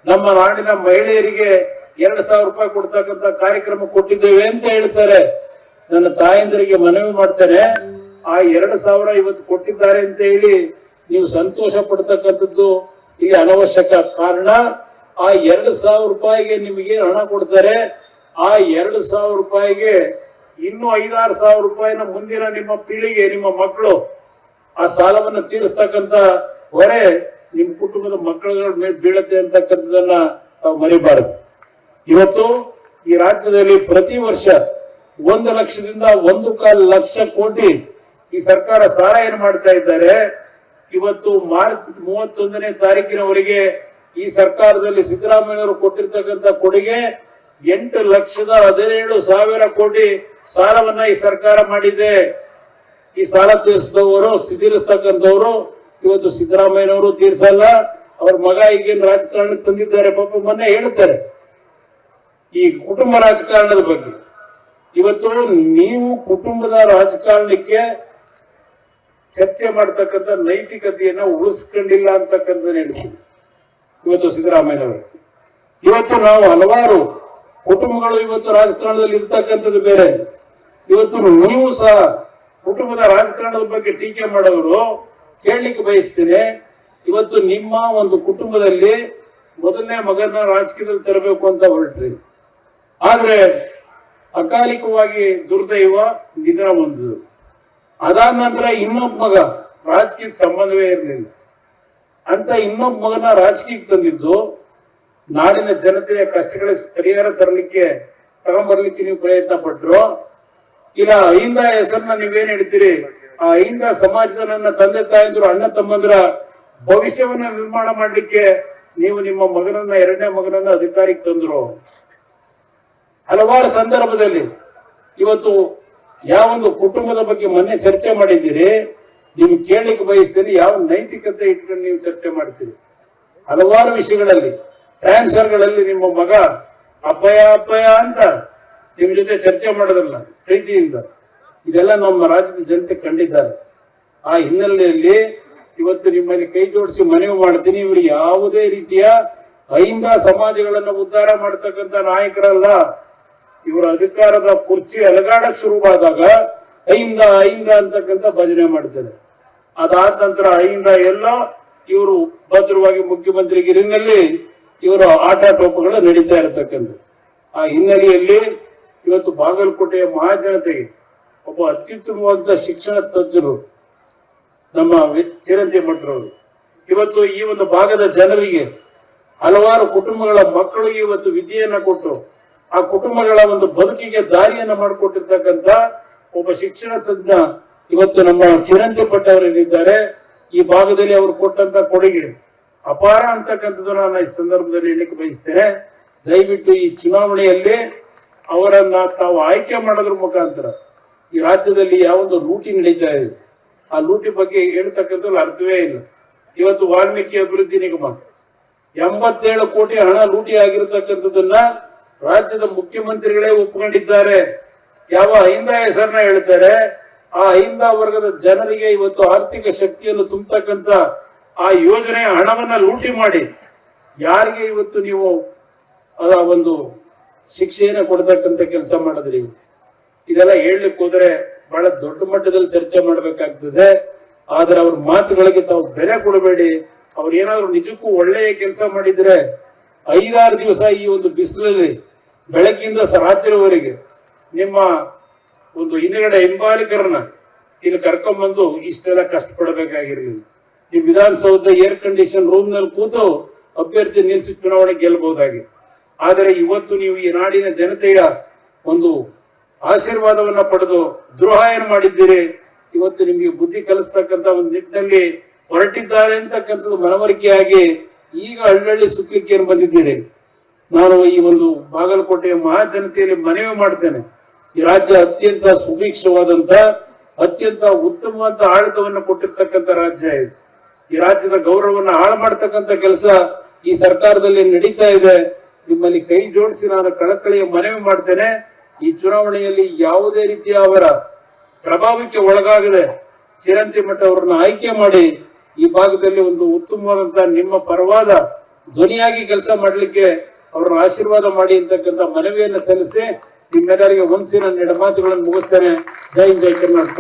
ನಮ್ಮ ನಾಡಿನ ಮಹಿಳೆಯರಿಗೆ 2,000 ರೂಪಾಯಿ ಕೊಡ್ತಕ್ಕಂಥ ಕಾರ್ಯಕ್ರಮ ಕೊಟ್ಟಿದ್ದೇವೆ ಅಂತ ಹೇಳ್ತಾರೆ. ನನ್ನ ತಾಯಂದರಿಗೆ ಮನವಿ ಮಾಡ್ತೇನೆ, ಆ 2,000 ಇವತ್ತು ಕೊಟ್ಟಿದ್ದಾರೆ ಅಂತ ಹೇಳಿ ನೀವು ಸಂತೋಷ ಪಡ್ತಕ್ಕಂಥದ್ದು ಇಲ್ಲಿ ಅನವಶ್ಯಕ. ಕಾರಣ ಆ 2,000 ರೂಪಾಯಿಗೆ ನಿಮಗೆ ಹಣ ಕೊಡ್ತಾರೆ. ಆ 2,000 ರೂಪಾಯಿಗೆ ಇನ್ನೂ 5-6 ಸಾವಿರ ರೂಪಾಯಿನ ಮುಂದಿನ ನಿಮ್ಮ ಪೀಳಿಗೆ, ನಿಮ್ಮ ಮಕ್ಕಳು ಆ ಸಾಲವನ್ನು ತೀರಿಸ್ತಕ್ಕಂಥ ಹೊರೆ ನಿಮ್ಮ ಕುಟುಂಬದ ಮಕ್ಕಳುಗಳ ಮೇಲೆ ಬೀಳತ್ತೆ ಅಂತಕ್ಕಂಥದನ್ನ ತಾವು ಮರಿಬಾರದು. ಇವತ್ತು ಈ ರಾಜ್ಯದಲ್ಲಿ ಪ್ರತಿ ವರ್ಷ 1 ಲಕ್ಷದಿಂದ 1.25 ಲಕ್ಷ ಕೋಟಿ ಈ ಸರ್ಕಾರ ಸಹಾಯ ಮಾಡ್ತಾ ಇದ್ದಾರೆ. ಇವತ್ತು ಮಾರ್ಚ್ 31ನೇ ತಾರೀಕಿನವರೆಗೆ ಈ ಸರ್ಕಾರದಲ್ಲಿ ಸಿದ್ದರಾಮಯ್ಯವರು ಕೊಟ್ಟಿರ್ತಕ್ಕಂಥ ಕೊಡುಗೆ 8,17,000 ಕೋಟಿ ಸಾಲವನ್ನ ಈ ಸರ್ಕಾರ ಮಾಡಿದೆ. ಈ ಸಾಲ ತೀರಿಸ್ತಕ್ಕಂಥವ್ರು ಇವತ್ತು ಸಿದ್ದರಾಮಯ್ಯನವರು ತೀರ್ಸಲ್ಲ, ಅವ್ರ ಮಗ ಈಗೇನು ರಾಜಕಾರಣಕ್ಕೆ ತಂದಿದ್ದಾರೆ ಪಾಪ ಮೊನ್ನೆ ಹೇಳ್ತಾರೆ ಈ ಕುಟುಂಬ ರಾಜಕಾರಣದ ಬಗ್ಗೆ. ಇವತ್ತು ನೀವು ಕುಟುಂಬದ ರಾಜಕಾರಣಕ್ಕೆ ಚರ್ಚೆ ಮಾಡ್ತಕ್ಕಂಥ ನೈತಿಕತೆಯನ್ನ ಉಳಿಸ್ಕೊಂಡಿಲ್ಲ ಅಂತಕ್ಕಂಥ ಹೇಳ್ತೀನಿ ಇವತ್ತು ಸಿದ್ದರಾಮಯ್ಯನವರು. ಇವತ್ತು ನಾವು ಹಲವಾರು ಕುಟುಂಬಗಳು ಇವತ್ತು ರಾಜಕಾರಣದಲ್ಲಿ ಇರ್ತಕ್ಕಂಥದ್ದು ಬೇರೆ. ಇವತ್ತು ನೀವು ಸಹ ಕುಟುಂಬದ ರಾಜಕಾರಣದ ಬಗ್ಗೆ ಟೀಕೆ ಮಾಡೋರು ಕೇಳಲಿಕ್ಕೆ ಬಯಸ್ತೇನೆ. ಇವತ್ತು ನಿಮ್ಮ ಒಂದು ಕುಟುಂಬದಲ್ಲಿ ಮೊದಲನೇ ಮಗನ ರಾಜಕೀಯದಲ್ಲಿ ತರಬೇಕು ಅಂತ ಹೊರಟ್ರಿ, ಆದ್ರೆ ಅಕಾಲಿಕವಾಗಿ ದುರ್ದೈವ ನಿಧನ ಹೊಂದಿದ್ರು. ಅದಾದ ನಂತರ ಇನ್ನೊಬ್ಬ ಮಗ, ರಾಜಕೀಯಕ್ಕೆ ಸಂಬಂಧವೇ ಇರಲಿಲ್ಲ ಅಂತ ಇನ್ನೊಬ್ಬ ಮಗನ ರಾಜಕೀಯಕ್ಕೆ ತಂದಿದ್ದು ನಾಡಿನ ಜನತೆಯ ಕಷ್ಟಗಳ ಪರಿಹಾರ ತಗೊಂಡ್ಬರ್ಲಿಕ್ಕೆ ನೀವು ಪ್ರಯತ್ನ ಪಟ್ರು. ಇಲ್ಲ ಅಹಿಂದ ಹೆಸರನ್ನ ನೀವೇನ್ ಹೇಳ್ತೀರಿ, ಆ ಅಹಿಂದ ಸಮಾಜದ ನನ್ನ ತಂದೆ ತಾಯಂದ್ರು ಅಣ್ಣ ತಮ್ಮಂದ್ರ ಭವಿಷ್ಯವನ್ನ ನಿರ್ಮಾಣ ಮಾಡ್ಲಿಕ್ಕೆ ನೀವು ನಿಮ್ಮ ಮಗನನ್ನ, 2ನೇ ಮಗನನ್ನ ಅಧಿಕಾರಕ್ಕೆ ತಂದ್ರು. ಹಲವಾರು ಸಂದರ್ಭದಲ್ಲಿ ಇವತ್ತು ಯಾವೊಂದು ಕುಟುಂಬದ ಬಗ್ಗೆ ಮೊನ್ನೆ ಚರ್ಚೆ ಮಾಡಿದ್ದೀರಿ, ನೀವು ಕೇಳಲಿಕ್ಕೆ ಬಯಸ್ತೀರಿ ಯಾವ ನೈತಿಕತೆ ಇಟ್ಕೊಂಡು ನೀವು ಚರ್ಚೆ ಮಾಡ್ತೀರಿ. ಹಲವಾರು ವಿಷಯಗಳಲ್ಲಿ, ಟ್ರಾನ್ಸ್ಫರ್ಗಳಲ್ಲಿ ನಿಮ್ಮ ಮಗ ಅಪ್ಪಯ್ಯ ಅಂತ ನಿಮ್ ಜೊತೆ ಚರ್ಚೆ ಮಾಡೋದಲ್ಲ ಪ್ರೀತಿಯಿಂದ, ಇದೆಲ್ಲ ನಮ್ಮ ರಾಜ್ಯದ ಜನತೆ ಕಂಡಿದ್ದಾರೆ. ಆ ಹಿನ್ನೆಲೆಯಲ್ಲಿ ಇವತ್ತು ನಿಮ್ಮಲ್ಲಿ ಕೈ ಜೋಡಿಸಿ ಮನವಿ ಮಾಡ್ತೀನಿ, ಇವರು ಯಾವುದೇ ರೀತಿಯ ಅಹಿಂದ ಸಮಾಜಗಳನ್ನು ಉದ್ಧಾರ ಮಾಡತಕ್ಕಂಥ ನಾಯಕರಲ್ಲ. ಇವರ ಅಧಿಕಾರದ ಕುರ್ಚಿ ಅಲಗಾಡಕ್ ಶುರುವಾದಾಗ ಅಹಿಂದ ಅಂತಕ್ಕಂಥ ಭಜನೆ ಮಾಡ್ತಾರೆ. ಅದಾದ ನಂತರ ಅಹಿಂದ ಎಲ್ಲ ಇವರು ಭದ್ರವಾಗಿ ಮುಖ್ಯಮಂತ್ರಿಗಿರಿನಲ್ಲಿ ಇವರ ಆಟಾಟೋಪಗಳು ನಡೀತಾ ಇರತಕ್ಕಂಥ ಆ ಹಿನ್ನೆಲೆಯಲ್ಲಿ ಇವತ್ತು ಬಾಗಲಕೋಟೆಯ ಮಹಾಜನತೆಗೆ ಒಬ್ಬ ಅತ್ಯುತ್ತಮವಾದ ಶಿಕ್ಷಣ ತಜ್ಞರು ನಮ್ಮ ಚಿರಂತಿ ಭಟ್ರವರು ಇವತ್ತು ಈ ಒಂದು ಭಾಗದ ಜನರಿಗೆ, ಹಲವಾರು ಕುಟುಂಬಗಳ ಮಕ್ಕಳಿಗೆ ಇವತ್ತು ವಿದ್ಯೆಯನ್ನ ಕೊಟ್ಟು ಆ ಕುಟುಂಬಗಳ ಒಂದು ಬದುಕಿಗೆ ದಾರಿಯನ್ನ ಮಾಡಿಕೊಟ್ಟಿರ್ತಕ್ಕಂಥ ಒಬ್ಬ ಶಿಕ್ಷಣ ತಜ್ಞ ಇವತ್ತು ನಮ್ಮ ಚಿರಂತಿ ಭಟ್ ಅವರೇನಿದ್ದಾರೆ. ಈ ಭಾಗದಲ್ಲಿ ಅವರು ಕೊಟ್ಟಂತ ಕೊಡುಗೆ ಅಪಾರ ಅಂತಕ್ಕಂಥದ್ದು ನಾನು ಈ ಸಂದರ್ಭದಲ್ಲಿ ಹೇಳಲಿಕ್ಕೆ ಬಯಸ್ತೇನೆ. ದಯವಿಟ್ಟು ಈ ಚುನಾವಣೆಯಲ್ಲಿ ಅವರನ್ನ ತಾವು ಆಯ್ಕೆ ಮಾಡೋದ್ರ ಮುಖಾಂತರ ಈ ರಾಜ್ಯದಲ್ಲಿ ಯಾವೊಂದು ಲೂಟಿ ನಡೀತಾ ಇದೆ, ಆ ಲೂಟಿ ಬಗ್ಗೆ ಹೇಳ್ತಕ್ಕಂಥದ್ದು ಅರ್ಥವೇ ಇಲ್ಲ. ಇವತ್ತು ವಾಲ್ಮೀಕಿ ಅಭಿವೃದ್ಧಿ ನಿಗಮ 87 ಕೋಟಿ ಹಣ ಲೂಟಿ ಆಗಿರತಕ್ಕಂಥದ್ದನ್ನ ರಾಜ್ಯದ ಮುಖ್ಯಮಂತ್ರಿಗಳೇ ಒಪ್ಕೊಂಡಿದ್ದಾರೆ. ಯಾವ ಅಹಿಂದ ಹೆಸರನ್ನ ಹೇಳ್ತಾರೆ, ಆ ಅಹಿಂದ ವರ್ಗದ ಜನರಿಗೆ ಇವತ್ತು ಆರ್ಥಿಕ ಶಕ್ತಿಯನ್ನು ತುಂಬತಕ್ಕಂಥ ಆ ಯೋಜನೆಯ ಹಣವನ್ನ ಲೂಟಿ ಮಾಡಿ ಯಾರಿಗೆ ಇವತ್ತು ನೀವು ಅದ ಒಂದು ಶಿಕ್ಷೆಯನ್ನ ಕೊಡ್ತಕ್ಕಂಥ ಕೆಲಸ ಮಾಡಿದ್ರಿ. ಇದೆಲ್ಲ ಹೇಳಲಿಕ್ಕೆ ಹೋದ್ರೆ ಬಹಳ ದೊಡ್ಡ ಮಟ್ಟದಲ್ಲಿ ಚರ್ಚೆ ಮಾಡ್ಬೇಕಾಗ್ತದೆ. ಆದ್ರೆ ಅವ್ರ ಮಾತುಗಳಿಗೆ ತಾವು ಬೆಲೆ ಕೊಡಬೇಡಿ. ಅವ್ರು ಏನಾದ್ರು ನಿಜಕ್ಕೂ ಒಳ್ಳೆಯ ಕೆಲಸ ಮಾಡಿದ್ರೆ 5-6 ದಿವಸ ಈ ಒಂದು ಬಿಸಿಲಲ್ಲಿ ಬೆಳಕಿಂದ ರಾತ್ರಿವರೆಗೆ ನಿಮ್ಮ ಒಂದು ಹಿಂದುಗಡೆ ಹಿಂಬಾಲಿಕರನ್ನ ಇಲ್ಲಿ ಕರ್ಕೊಂಡ್ಬಂದು ಇಷ್ಟೆಲ್ಲ ಕಷ್ಟಪಡಬೇಕಾಗಿರ್ಲಿಲ್ಲ. ಈ ವಿಧಾನಸೌಧ ಏರ್ ಕಂಡೀಷನ್ ರೂಮ್ ನಲ್ಲಿ ಕೂತು ಅಭ್ಯರ್ಥಿ ನಿಲ್ಲಿಸಿ ಚುನಾವಣೆ ಗೆಲ್ಲಬಹುದಾಗಿ. ಆದರೆ ಇವತ್ತು ನೀವು ಈ ನಾಡಿನ ಜನತೆಯ ಒಂದು ಆಶೀರ್ವಾದವನ್ನ ಪಡೆದು ದ್ರೋಹ ಏನು ಮಾಡಿದ್ದೀರಿ, ಇವತ್ತು ನಿಮಗೆ ಬುದ್ಧಿ ಕಲಿಸ್ತಕ್ಕಂಥ ಒಂದು ನಿಟ್ಟಿನಲ್ಲಿ ಹೊರಟಿದ್ದಾರೆ ಅಂತಕ್ಕಂಥದ್ದು ಮನವರಿಕೆಯಾಗಿ ಈಗ ಹಳ್ಳಿ ಸುತ್ತಲಿಕ್ಕೆ ಏನು ಬಂದಿದ್ದೀರಿ. ನಾನು ಈ ಒಂದು ಬಾಗಲಕೋಟೆಯ ಮಹಾಜನತೆಯಲ್ಲಿ ಮನವಿ ಮಾಡ್ತೇನೆ, ಈ ರಾಜ್ಯ ಅತ್ಯಂತ ಸುಭಿಕ್ಷವಾದಂತ, ಅತ್ಯಂತ ಉತ್ತಮವಾದ ಆಡಳಿತವನ್ನು ಕೊಟ್ಟಿರ್ತಕ್ಕಂಥ ರಾಜ್ಯ ಇದೆ. ಈ ರಾಜ್ಯದ ಗೌರವವನ್ನು ಹಾಳು ಮಾಡ್ತಕ್ಕಂಥ ಕೆಲಸ ಈ ಸರ್ಕಾರದಲ್ಲಿ ನಡೀತಾ ಇದೆ. ನಿಮ್ಮಲ್ಲಿ ಕೈ ಜೋಡಿಸಿ ನಾನು ಕಳಕಳಿಯ ಮನವಿ ಮಾಡ್ತೇನೆ. ಈ ಚುನಾವಣೆಯಲ್ಲಿ ಯಾವುದೇ ರೀತಿಯ ಅವರ ಪ್ರಭಾವಕ್ಕೆ ಒಳಗಾಗದೆ ಚಿರಂತಿ ಭಟ್ ಅವರನ್ನ ಆಯ್ಕೆ ಮಾಡಿ ಈ ಭಾಗದಲ್ಲಿ ಒಂದು ಉತ್ತಮವಾದಂತಹ ನಿಮ್ಮ ಪರವಾದ ಧ್ವನಿಯಾಗಿ ಕೆಲಸ ಮಾಡ್ಲಿಕ್ಕೆ ಅವ್ರನ್ನ ಆಶೀರ್ವಾದ ಮಾಡಿ ಅಂತಕ್ಕಂಥ ಮನವಿಯನ್ನು ಸಲ್ಲಿಸಿ ನಿಮ್ಮೆಲ್ಲರಿಗೆ ಒಂದ್ಸಿ ನನ್ನ ಎರಡು ಮಾತುಗಳನ್ನು ಮುಗಿಸ್ತೇನೆ. ಜೈ ಕರ್ನಾಟಕ.